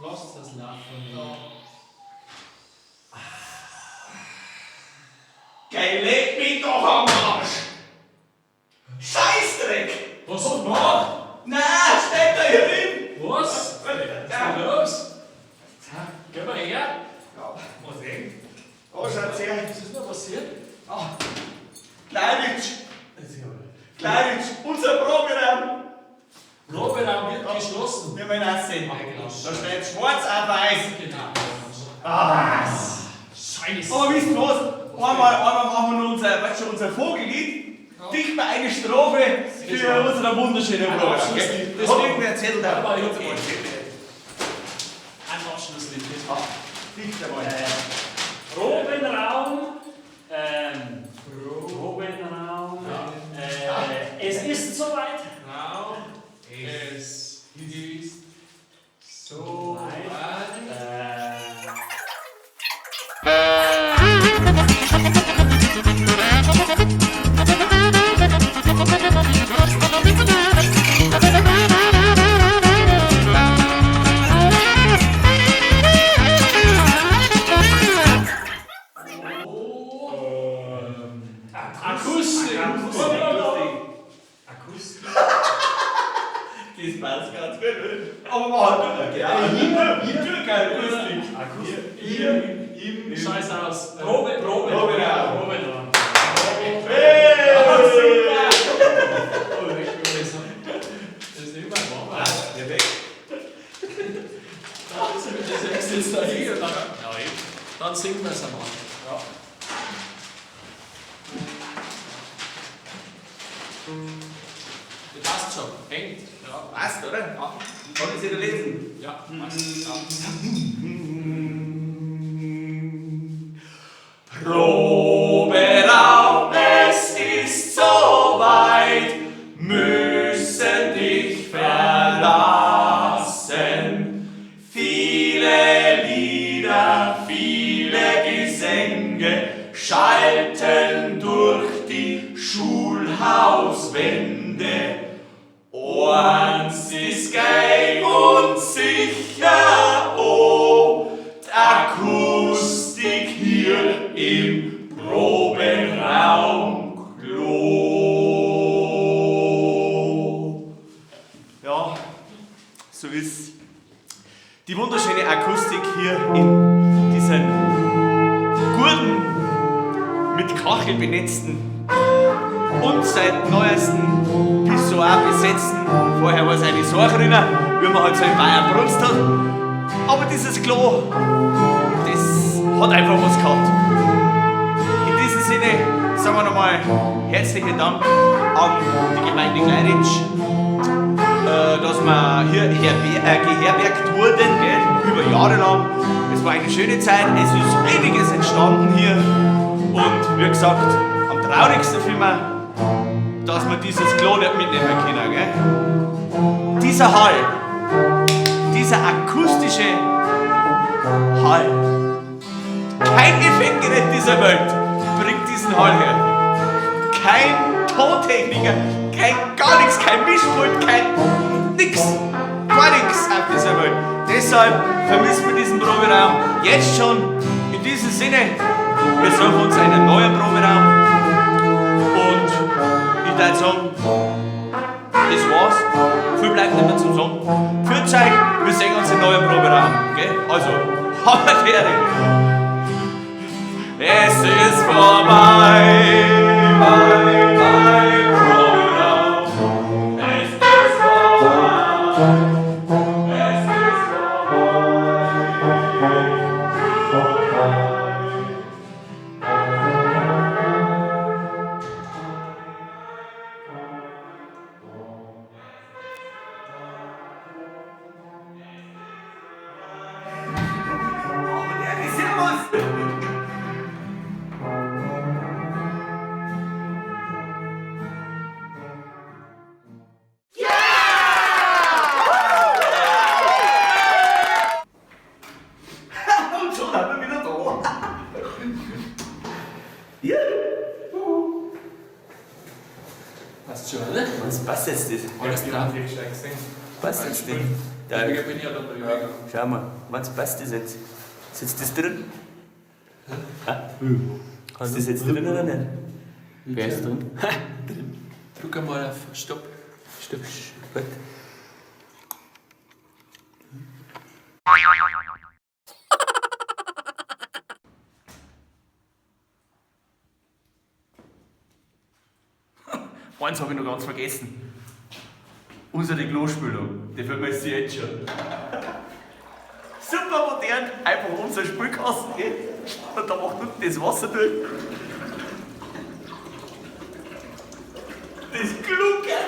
Lass das laufen. Geh, leg mich doch am Arsch! Scheißdreck! Was hast du gemacht? Nein, steht da hier drin! Was? Was ist denn los? Geh mal her. Ja, was denn? Oh, schaut's her. Was ist denn passiert? Kleiditsch! Kleiditsch, unser Proberaum! Proberaum wird geschlossen. Wir wollen auch sehen. Ach, genau. Da steht schwarz auf weiß. Genau. Scheiße. Aber wisst ihr was? Einmal machen wir noch unser Vogellied. Dicht bei eine Strophe für unsere wunderschöne Programm. Abschlusslied. Das hat irgendwer erzählt. Ja, aber ich Okay. Ein Abschlusslied. Dicht einmal. Probenraum. Probenraum. Es ist soweit. Now es ist so weit. Akustik. Akustik. Das passt ganz gut. Aber man hat hier keine Akustik. Akustik. Scheiß aus. Probe. Proberaum. Proberaum. Hey! Oh, echt gut. Das ist nicht mein Mama. Ja, weg. Das ist jetzt da hier. Dann singen wir es einmal. Ja. Das passt schon. Hängt. Ja. Passt, oder? Ja. Kann ich es wieder lesen? Ja, passt. Ja. Proberaum, es ist soweit, müssen dich verlassen. Viele Lieder, viele Gesänge schalten durch die Schulhauswände. Eins ist geil und sicher, oh, die Akustik hier im Proberaum Klo. Ja, so ist die wunderschöne Akustik hier in diesem guten, mit Kachel benetzten und seit neuesten Pissoir besetzten. Vorher war es eine Sorgrinne, wie man halt so in Bayern brunst hat. Aber dieses Klo, das hat einfach was gehabt. In diesem Sinne sagen wir nochmal herzlichen Dank an die Gemeinde Gleiritsch, dass wir hier geherbergt wurden, gell, über Jahre lang. Es war eine schöne Zeit, es ist einiges entstanden hier. Und wie gesagt, am traurigsten für mich, dass wir dieses Klo nicht mitnehmen können. Gell? Dieser Hall, dieser akustische Hall, kein Effektgerät dieser Welt bringt diesen Hall her. Kein Tontechniker, gar nichts, kein Mischpult, nix, gar nichts auf dieser Welt. Deshalb vermissen wir diesen Proberaum jetzt schon. In diesem Sinne, wir suchen uns einen neuen Proberaum. Und ich würde sagen, das war's. Viel bleibt nicht mehr zum Sagen. Führt euch, wir sehen uns im neuen Proberaum. Gell? Also, Hammer fertig. Es ist vorbei, mein Proberaum. Es ist vorbei. Es ist vorbei. Passt jetzt das? Alles Ja, dran. die hast du gesehen. Passt jetzt das? Ja, Ja, ich bin ja dann da übergegangen. schau mal, meinst du, passt das jetzt? Sitzt das drin? Ist das jetzt drin oder nicht? Wer ist drin? Drück einmal auf Stopp. Stopp, gut. Eins habe ich noch ganz vergessen. Unsere Klospülung, die vermisse ich jetzt schon. Super modern, einfach unser Spülkasten geht und da macht unten das Wasser durch. Das Kluge!